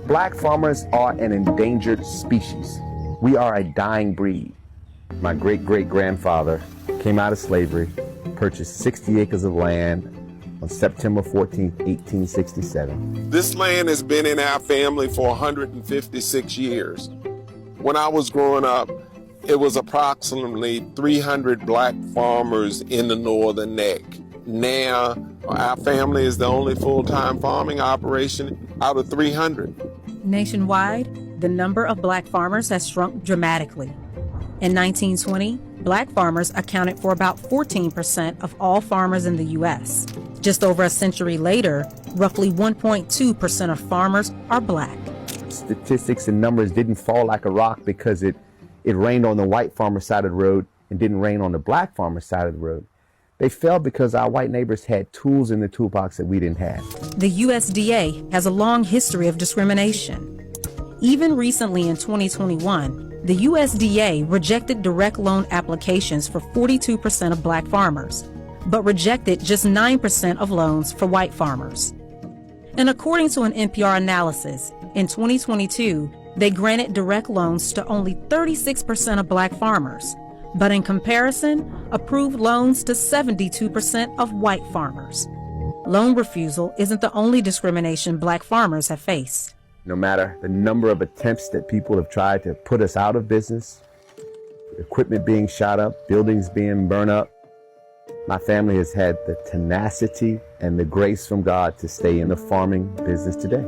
Black farmers are an endangered species. We are a dying breed. My great-great-grandfather came out of slavery, purchased 60 acres of land on September 14, 1867. This land has been in our family for 156 years. When I was growing up, it was approximately 300 black farmers in the northern neck. Now, our family is the only full-time farming operation out of 300. Nationwide, the number of black farmers has shrunk dramatically. In 1920, black farmers accounted for about 14% of all farmers in the U.S. Just over a century later, roughly 1.2% of farmers are black. Statistics and numbers didn't fall like a rock because it rained on the white farmer side of the road and didn't rain on the black farmer side of the road. They fell because our white neighbors had tools in the toolbox that we didn't have. The USDA has a long history of discrimination. Even recently in 2021, the USDA rejected direct loan applications for 42% of black farmers, but rejected just 9% of loans for white farmers. And according to an NPR analysis, in 2022, they granted direct loans to only 36% of black farmers, but in comparison, approved loans to 72% of white farmers. Loan refusal isn't the only discrimination black farmers have faced. No matter the number of attempts that people have tried to put us out of business, equipment being shot up, buildings being burned up, my family has had the tenacity and the grace from God to stay in the farming business today.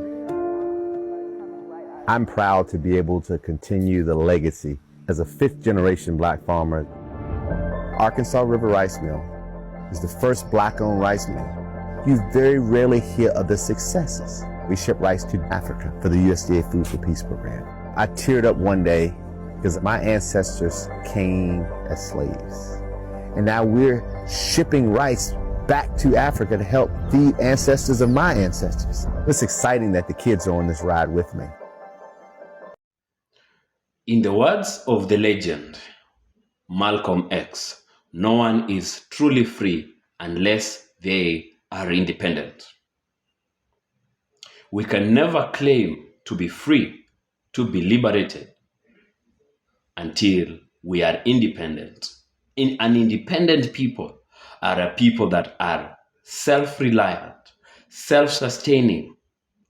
I'm proud to be able to continue the legacy as a fifth-generation black farmer. Arkansas River Rice Mill is the first black-owned rice mill. You very rarely hear of the successes. We ship rice to Africa for the USDA Food for Peace program. I teared up one day because my ancestors came as slaves. And now we're shipping rice back to Africa to help feed ancestors of my ancestors. It's exciting that the kids are on this ride with me. In the words of the legend, Malcolm X, no one is truly free unless they are independent. We can never claim to be free, to be liberated, until we are independent. An independent people are a people that are self-reliant, self-sustaining,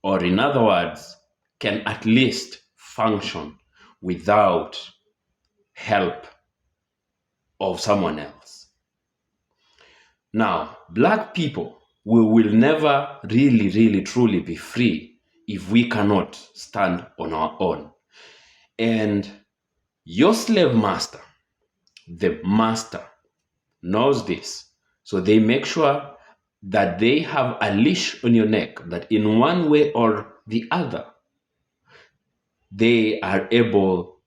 or in other words, can at least function without help of someone else. Now, black people, we will never really truly be free if we cannot stand on our own. And your slave master, the master, knows this. So they make sure that they have a leash on your neck, that in one way or the other, they are able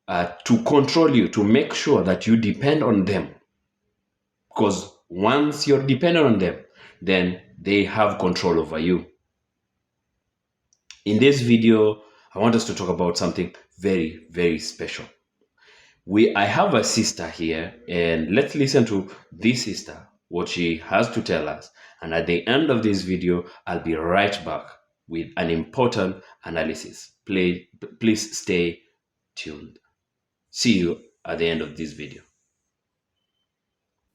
to control you, to make sure that you depend on them. Because once you're dependent on them, then they have control over you. In this video, I want us to talk about something very special. I have a sister here, and let's listen to this sister, what she has to tell us. And at the end of this video, I'll be right back with an important analysis. Please stay tuned. See you at the end of this video.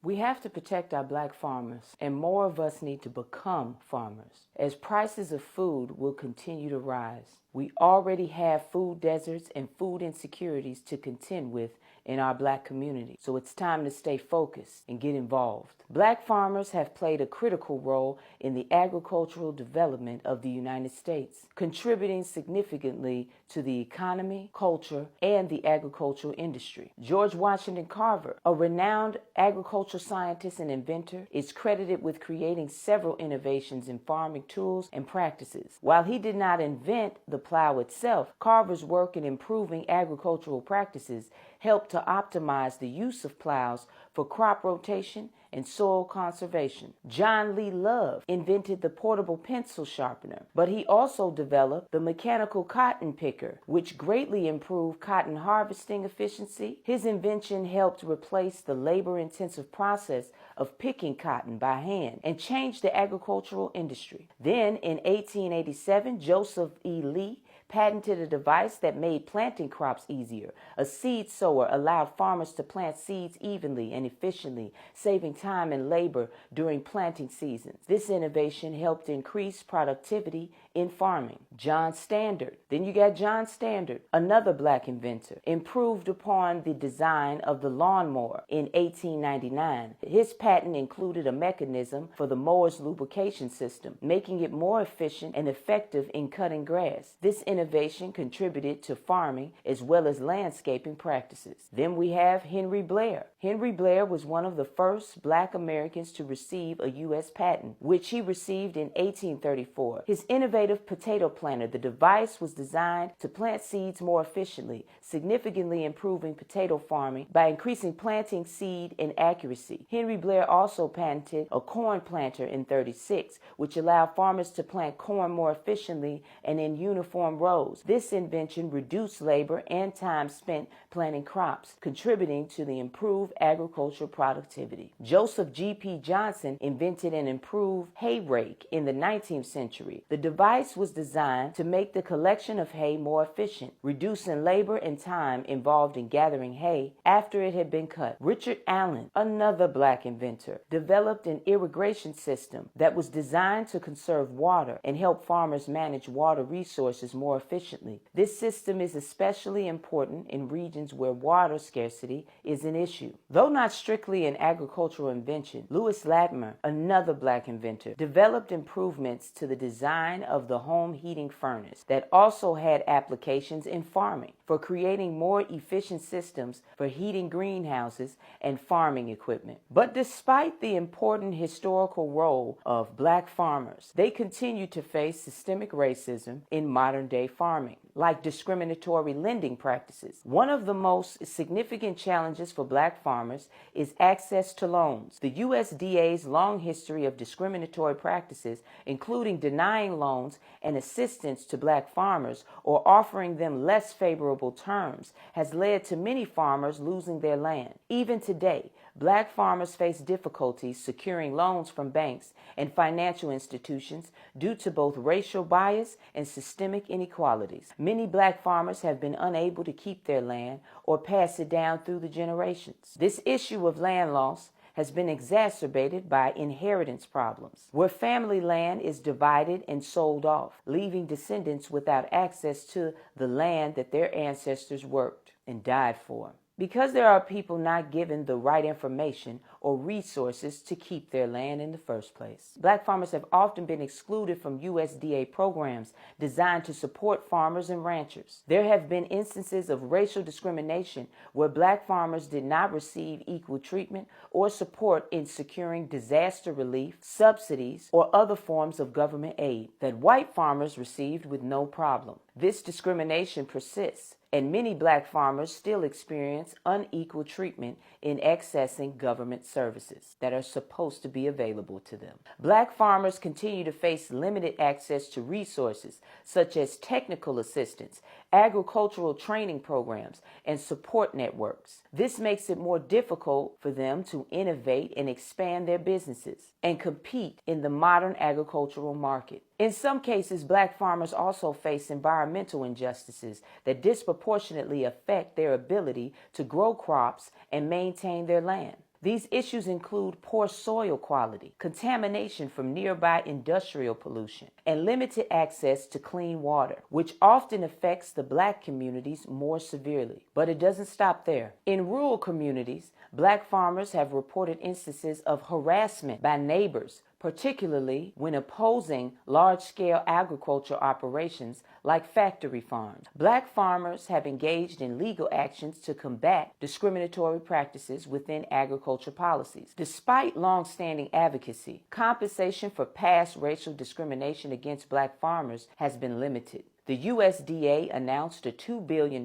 We have to protect our black farmers, and more of us need to become farmers, as prices of food will continue to rise. We already have food deserts and food insecurities to contend with in our black community, so it's time to stay focused and get involved. Black farmers have played a critical role in the agricultural development of the United States, contributing significantly to the economy, culture, and the agricultural industry. George Washington Carver, a renowned agricultural scientist and inventor, is credited with creating several innovations in farming tools and practices. While he did not invent the plow itself, Carver's work in improving agricultural practices helped to optimize the use of plows for crop rotation and soil conservation. John Lee Love invented the portable pencil sharpener, but he also developed the mechanical cotton picker, which greatly improved cotton harvesting efficiency. His invention helped replace the labor-intensive process of picking cotton by hand and changed the agricultural industry. Then, in 1887, Joseph E. Lee patented a device that made planting crops easier. A seed sower allowed farmers to plant seeds evenly and efficiently, saving time and labor during planting seasons. This innovation helped increase productivity in farming. John Standard. Then you got John Standard, another black inventor, improved upon the design of the lawnmower in 1899. His patent included a mechanism for the mower's lubrication system, making it more efficient and effective in cutting grass. This innovation contributed to farming as well as landscaping practices. Then we have Henry Blair. Henry Blair was one of the first black Americans to receive a U.S. patent, which he received in 1834. His innovative potato planter, the device was designed to plant seeds more efficiently, significantly improving potato farming by increasing planting seed and accuracy. Henry Blair also patented a corn planter in 1936, which allowed farmers to plant corn more efficiently and in uniform rows. This invention reduced labor and time spent planting crops, contributing to the improved agricultural productivity. Joseph G.P. Johnson invented an improved hay rake in the 19th century. The device was designed to make the collection of hay more efficient, reducing labor and time involved in gathering hay after it had been cut. Richard Allen, another black inventor, developed an irrigation system that was designed to conserve water and help farmers manage water resources more efficiently. This system is especially important in regions where water scarcity is an issue. Though not strictly an agricultural invention, Lewis Latimer, another black inventor, developed improvements to the design of the home heating furnace that also had applications in farming for creating more efficient systems for heating greenhouses and farming equipment. But despite the important historical role of black farmers, they continue to face systemic racism in modern-day farming, like discriminatory lending practices. One of the most significant challenges for black farmers is access to loans. The USDA's long history of discriminatory practices, including denying loans and assistance to black farmers or offering them less favorable terms, has led to many farmers losing their land. Even today, black farmers face difficulties securing loans from banks and financial institutions due to both racial bias and systemic inequalities. Many black farmers have been unable to keep their land or pass it down through the generations. This issue of land loss has been exacerbated by inheritance problems, where family land is divided and sold off, leaving descendants without access to the land that their ancestors worked and died for. Because there are people not given the right information or resources to keep their land in the first place. Black farmers have often been excluded from USDA programs designed to support farmers and ranchers. There have been instances of racial discrimination where black farmers did not receive equal treatment or support in securing disaster relief, subsidies, or other forms of government aid that white farmers received with no problem. This discrimination persists, and many black farmers still experience unequal treatment in accessing government services that are supposed to be available to them. Black farmers continue to face limited access to resources such as technical assistance, agricultural training programs, and support networks. This makes it more difficult for them to innovate and expand their businesses and compete in the modern agricultural market. In some cases, black farmers also face environmental injustices that disproportionately affect their ability to grow crops and maintain their land. These issues include poor soil quality, contamination from nearby industrial pollution, and limited access to clean water, which often affects the black communities more severely. But it doesn't stop there. In rural communities, black farmers have reported instances of harassment by neighbors, particularly when opposing large-scale agriculture operations like factory farms. Black farmers have engaged in legal actions to combat discriminatory practices within agriculture policies. Despite long-standing advocacy, compensation for past racial discrimination against black farmers has been limited. The USDA announced a $2 billion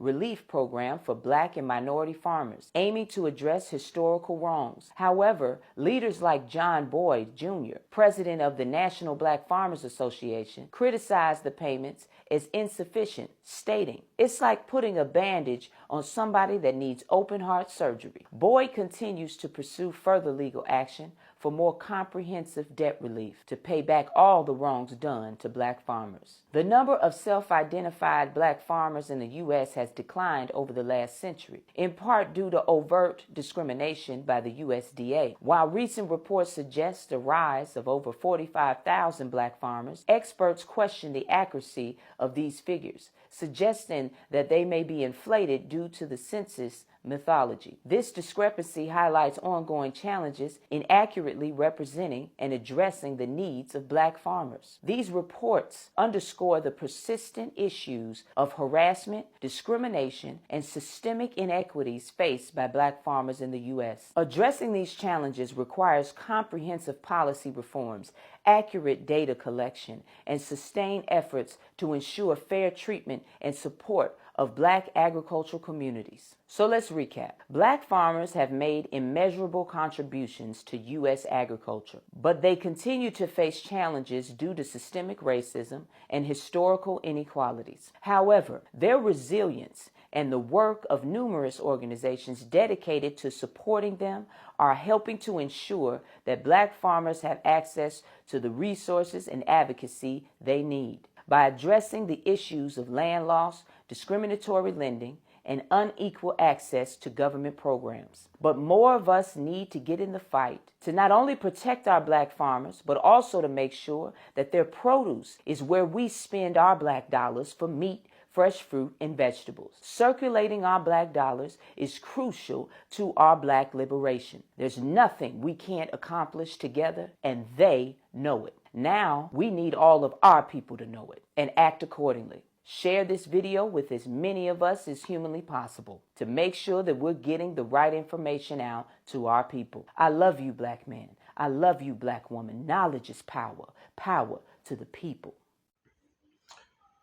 relief program for Black and minority farmers, aiming to address historical wrongs. However, leaders like John Boyd Jr., president of the National Black Farmers Association, criticized the payments as insufficient, stating, "It's like putting a bandage on somebody that needs open heart surgery." Boyd continues to pursue further legal action for more comprehensive debt relief to pay back all the wrongs done to Black farmers. The number of self-identified Black farmers in the U.S. has declined over the last century, in part due to overt discrimination by the USDA. While recent reports suggest a rise of over 45,000 Black farmers, experts question the accuracy of these figures, suggesting that they may be inflated due to the census mythology. This discrepancy highlights ongoing challenges in accurately representing and addressing the needs of Black farmers. These reports underscore the persistent issues of harassment, discrimination, and systemic inequities faced by Black farmers in the U.S. Addressing these challenges requires comprehensive policy reforms, accurate data collection, and sustained efforts to ensure fair treatment and support of Black agricultural communities. So let's recap. Black farmers have made immeasurable contributions to U.S. agriculture, but they continue to face challenges due to systemic racism and historical inequalities. However, their resilience and the work of numerous organizations dedicated to supporting them are helping to ensure that Black farmers have access to the resources and advocacy they need. By addressing the issues of land loss, discriminatory lending, and unequal access to government programs. But more of us need to get in the fight to not only protect our Black farmers, but also to make sure that their produce is where we spend our Black dollars for meat, fresh fruit, and vegetables. Circulating our Black dollars is crucial to our Black liberation. There's nothing we can't accomplish together, and they know it. Now, we need all of our people to know it and act accordingly. Share this video with as many of us as humanly possible to make sure that we're getting the right information out to our people. I love you, Black man. I love you, Black woman. Knowledge is power. Power to the people.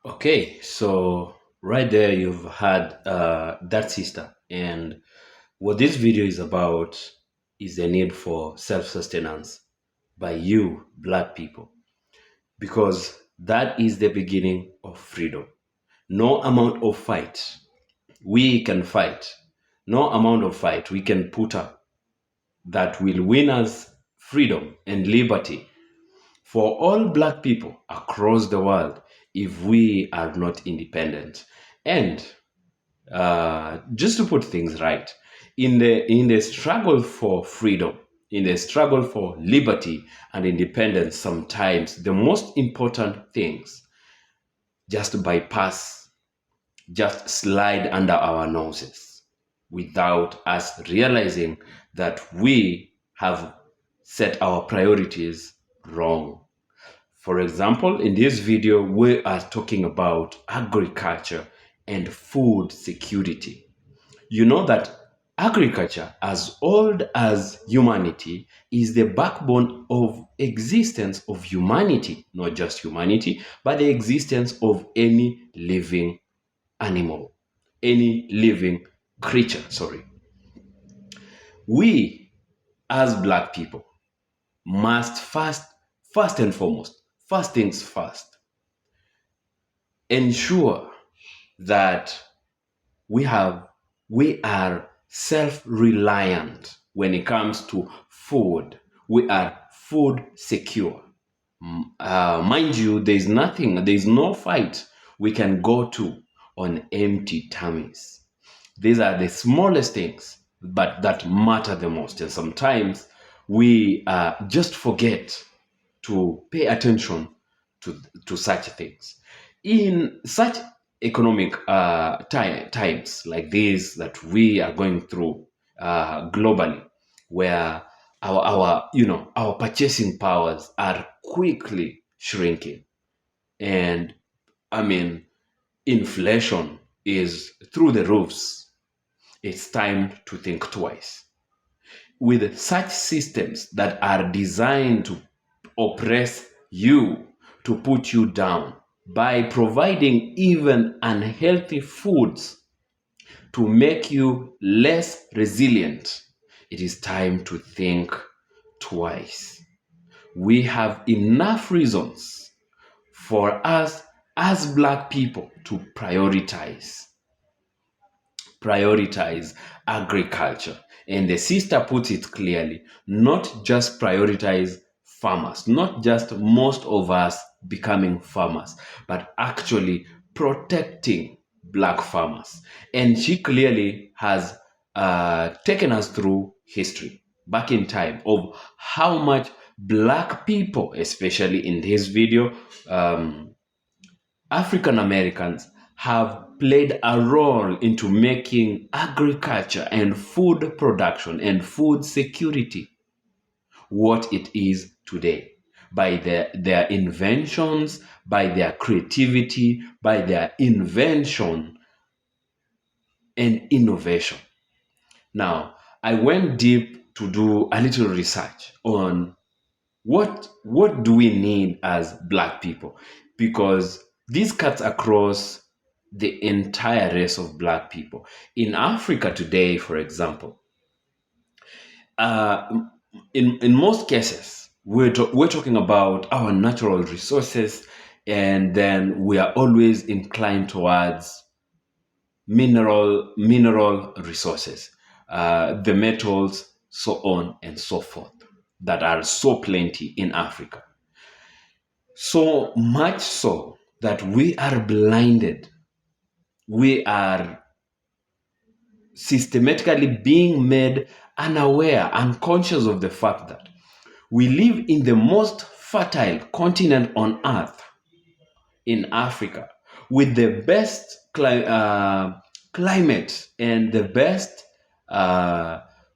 Okay, so right there you've had that sister, and what this video is about is the need for self-sustenance by you, Black people, because that is the beginning of freedom. No amount of fight we can fight, no amount of fight we can put up that will win us freedom and liberty for all Black people across the world if we are not independent. And just to put things right, in the struggle for freedom, in the struggle for liberty and independence, sometimes the most important things just bypass, just slide under our noses without us realizing that we have set our priorities wrong. For example, in this video, we are talking about agriculture and food security. You know that agriculture, as old as humanity, is the backbone of existence of humanity, not just humanity, but the existence of any living animal, any living creature, We, as Black people, must first and foremost, first things first, ensure that we are self-reliant when it comes to food. We are food secure. Mind you, there's no fight we can go to on empty tummies. These are the smallest things, but that matter the most. And sometimes we just forget to pay attention to such things. In such economic times like this that we are going through globally, where our purchasing powers are quickly shrinking, and inflation is through the roofs, it's time to think twice. With such systems that are designed to oppress you, to put you down, by providing even unhealthy foods to make you less resilient, it is time to think twice. We have enough reasons for us as Black people to prioritize agriculture. And the sister puts it clearly, not just prioritize farmers, not just most of us becoming farmers, but actually protecting Black farmers. And she clearly has taken us through history back in time of how much Black people, especially in this video, African Americans have played a role into making agriculture and food production and food security what it is today by their inventions, by their creativity, by their invention and innovation. Now, I went deep to do a little research on what do we need as Black people, because this cuts across the entire race of Black people. In Africa today, for example, in most cases, we're talking about our natural resources, and then we are always inclined towards mineral resources, the metals, so on and so forth, that are so plenty in Africa. So much so that we are blinded. We are systematically being made unaware, unconscious of the fact that we live in the most fertile continent on earth, in Africa, with the best climate and the best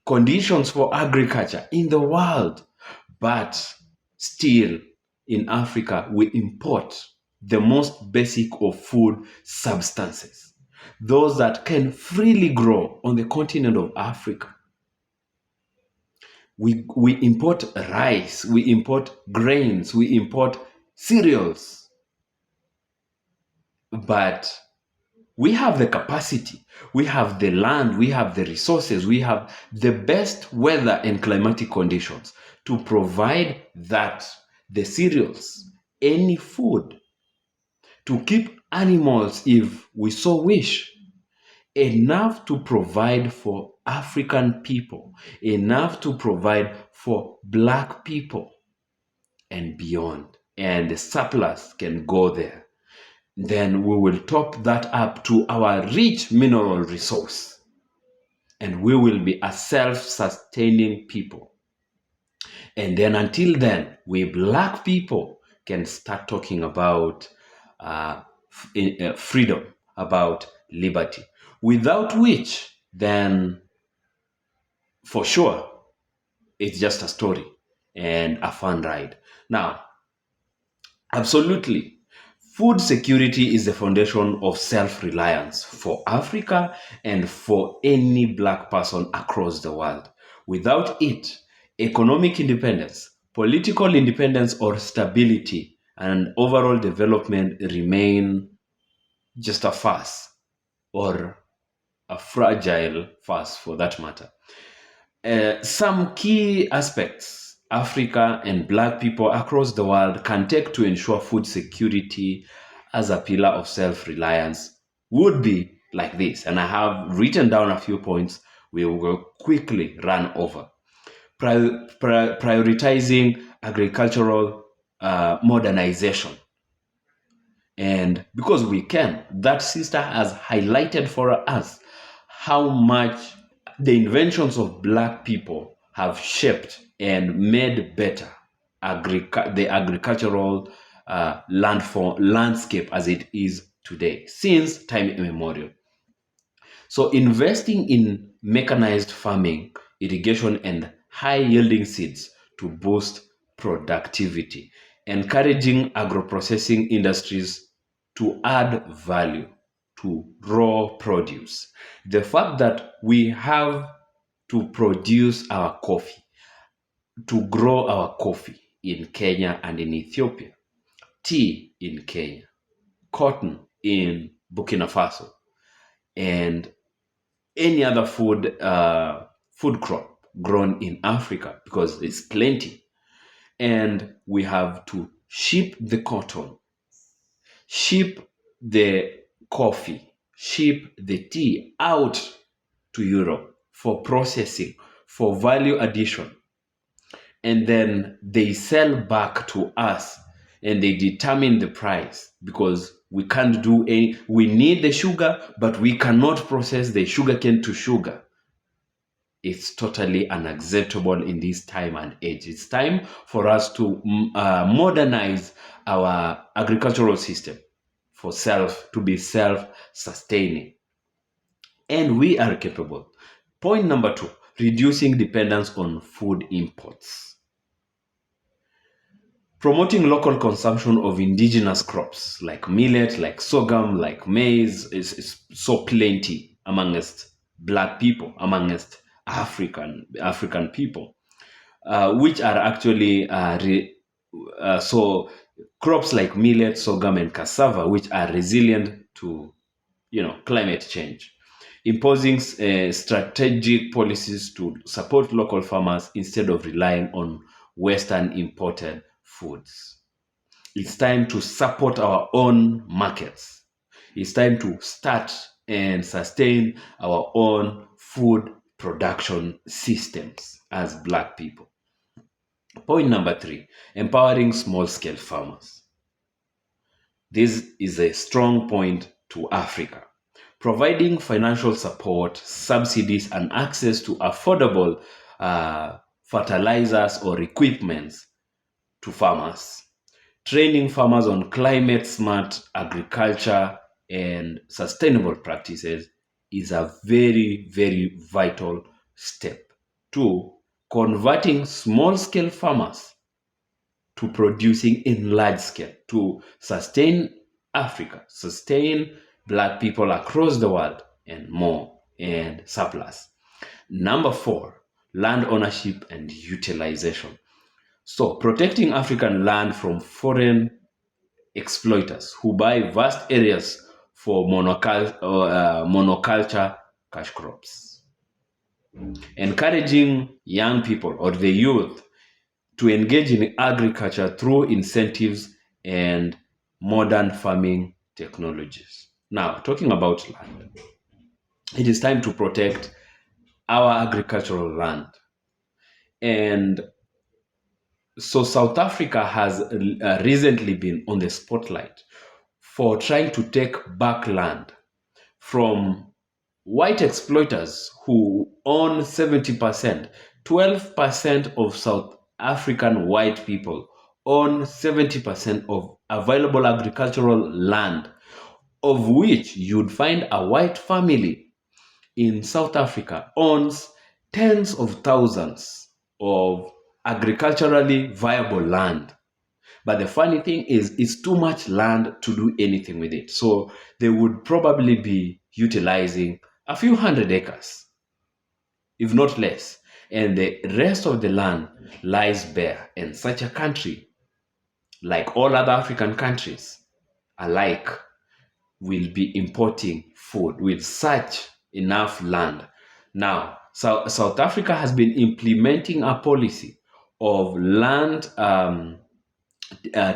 conditions for agriculture in the world. But still, in Africa, we import the most basic of food substances, those that can freely grow on the continent of Africa. We import rice, we import grains, we import cereals. But we have the capacity, we have the land, we have the resources, we have the best weather and climatic conditions to provide that, the cereals, any food, to keep animals if we so wish, enough to provide for African people, enough to provide for Black people and beyond. And the surplus can go there. Then we will top that up to our rich mineral resource, and we will be a self-sustaining people. And then until then, we Black people can start talking about freedom, about liberty, without which then for sure it's just a story and a fun ride. Now, absolutely, food security is the foundation of self-reliance for Africa and for any Black person across the world. Without it, economic independence, political independence or stability, and overall development remain just a farce, or a fragile farce for that matter. Some key aspects Africa and Black people across the world can take to ensure food security as a pillar of self-reliance would be like this. And I have written down a few points we will quickly run over. Prioritizing agricultural modernization. And because we can, that sister has highlighted for us how much the inventions of Black people have shaped and made better the agricultural landscape as it is today, since time immemorial. So investing in mechanized farming, irrigation, and high-yielding seeds to boost productivity, encouraging agro-processing industries to add value to raw produce. The fact that we have to produce our coffee, to grow our coffee in Kenya and in Ethiopia, tea in Kenya, cotton in Burkina Faso, and any other food crop grown in Africa, because it's plenty. And we have to ship the cotton, ship the coffee, ship the tea out to Europe for processing, for value addition. And then they sell back to us and they determine the price, because we can't do we need the sugar, but we cannot process the sugarcane to sugar. It's totally unacceptable in this time and age. It's time for us to modernize our agricultural system to be self-sustaining. And we are capable. Point number 2, reducing dependence on food imports. Promoting local consumption of indigenous crops like millet, like sorghum, like maize is so plenty amongst Black people, amongst African people, which are actually so crops like millet, sorghum, and cassava, which are resilient to climate change. Imposing strategic policies to support local farmers instead of relying on Western imported foods. It's time to support our own markets. It's time to start and sustain our own food production systems as Black people. Point number 3, empowering small-scale farmers. This is a strong point to Africa. Providing financial support, subsidies, and access to affordable fertilizers or equipments to farmers. Training farmers on climate-smart agriculture and sustainable practices is a very, very vital step to converting small-scale farmers to producing in large scale, to sustain Africa, sustain Black people across the world, and more, and surplus. Number 4, land ownership and utilization. So, protecting African land from foreign exploiters who buy vast areas for monoculture cash crops. Encouraging young people or the youth to engage in agriculture through incentives and modern farming technologies. Now, talking about land, it is time to protect our agricultural land. And so South Africa has recently been on the spotlight for trying to take back land from white exploiters who own 70%. 12% of South African white people own 70% of available agricultural land, of which you'd find a white family in South Africa owns tens of thousands of agriculturally viable land. But the funny thing is, it's too much land to do anything with it. So they would probably be utilizing a few hundred acres, if not less. And the rest of the land lies bare. And such a country, like all other African countries alike, will be importing food with such enough land. Now, South Africa has been implementing a policy of land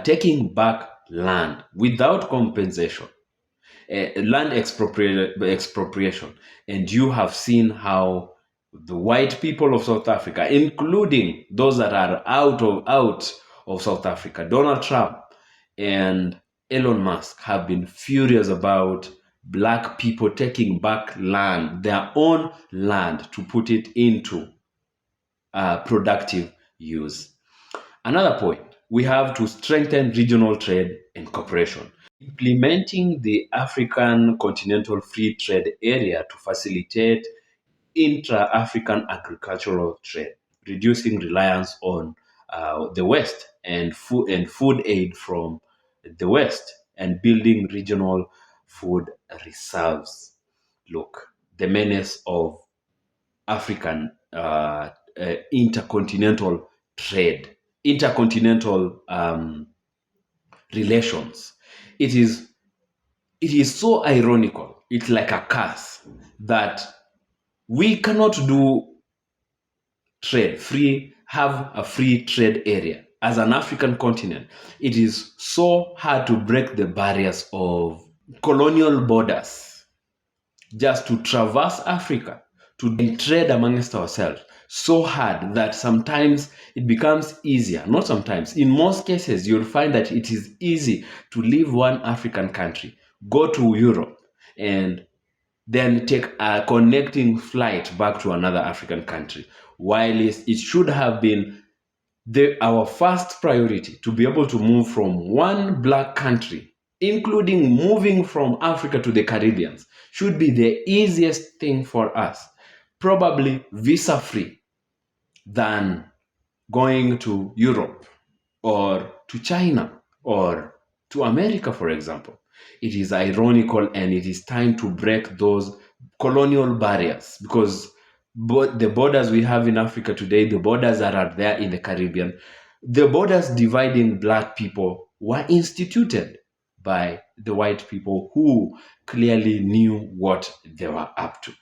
taking back land without compensation, land expropriation. And you have seen how the white people of South Africa, including those that are out of South Africa, Donald Trump and Elon Musk, have been furious about Black people taking back land, their own land, to put it into productive use. Another point, we have to strengthen regional trade and cooperation. Implementing the African Continental Free Trade Area to facilitate intra-African agricultural trade, reducing reliance on the West and food aid from the West, and building regional food reserves. Look, the menace of African intercontinental trade, intercontinental relations. It is it is so ironical. It's like a curse that we cannot do have a free trade area. As an African continent, it is so hard to break the barriers of colonial borders just to traverse Africa, to trade amongst ourselves. So hard that sometimes it becomes easier. Not sometimes. In most cases, you'll find that it is easy to leave one African country, go to Europe, and then take a connecting flight back to another African country. While it should have been our first priority to be able to move from one black country, including moving from Africa to the Caribbean, should be the easiest thing for us, probably visa-free, than going to Europe or to China or to America, for example. It is ironical, and it is time to break those colonial barriers, because the borders we have in Africa today, the borders that are there in the Caribbean, the borders dividing black people were instituted by the white people who clearly knew what they were up to.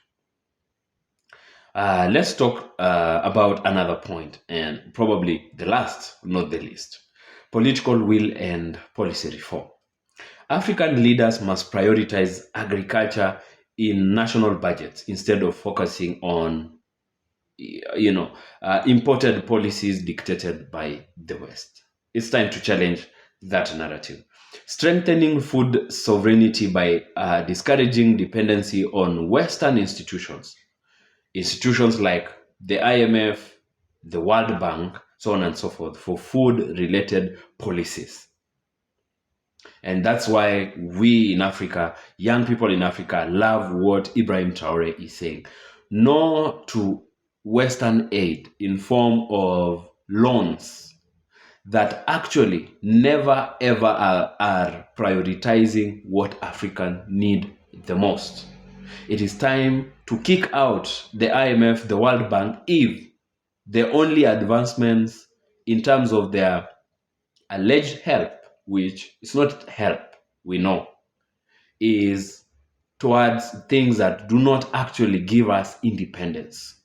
Let's talk about another point, and probably the last, not the least: political will and policy reform. African leaders must prioritize agriculture in national budgets instead of focusing on, imported policies dictated by the West. It's time to challenge that narrative. Strengthening food sovereignty by discouraging dependency on Western institutions like the IMF, the World Bank, so on and so forth, for food-related policies. And that's why we in Africa, young people in Africa, love what Ibrahim Traore is saying. No to Western aid in form of loans that actually never ever are prioritizing what Africans need the most. It is time to kick out the IMF, the World Bank, if the only advancements in terms of their alleged help, which is not help, we know, is towards things that do not actually give us independence.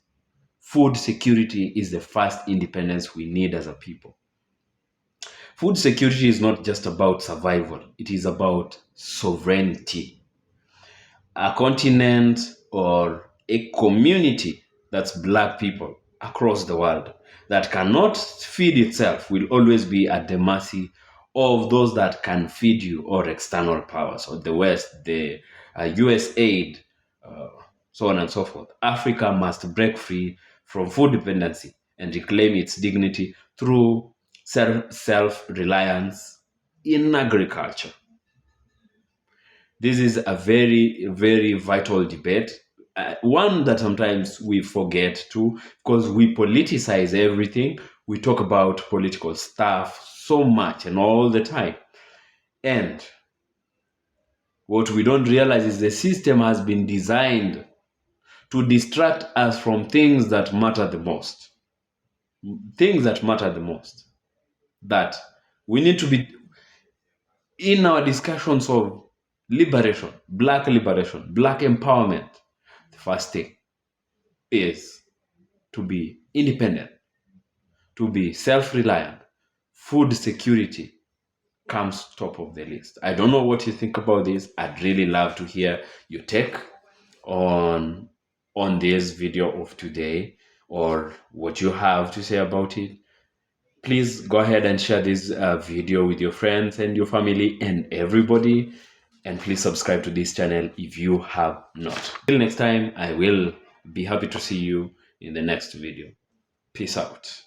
Food security is the first independence we need as a people. Food security is not just about survival, it is about sovereignty. A continent or a community that's black people across the world that cannot feed itself will always be at the mercy of those that can feed you, or external powers, or the West, the US aid, so on and so forth. Africa must break free from food dependency and reclaim its dignity through self-reliance in agriculture. This is a very, very vital debate. One that sometimes we forget to, because we politicize everything. We talk about political stuff so much and all the time. And what we don't realize is the system has been designed to distract us from things that matter the most. Things that matter the most. That we need to be in our discussions of liberation, black empowerment. The first thing is to be independent, to be self-reliant. Food security comes top of the list. I don't know what you think about this. I'd really love to hear your take on this video of today, or what you have to say about it. Please go ahead and share this video with your friends and your family and everybody. And please subscribe to this channel if you have not. Till next time, I will be happy to see you in the next video. Peace out.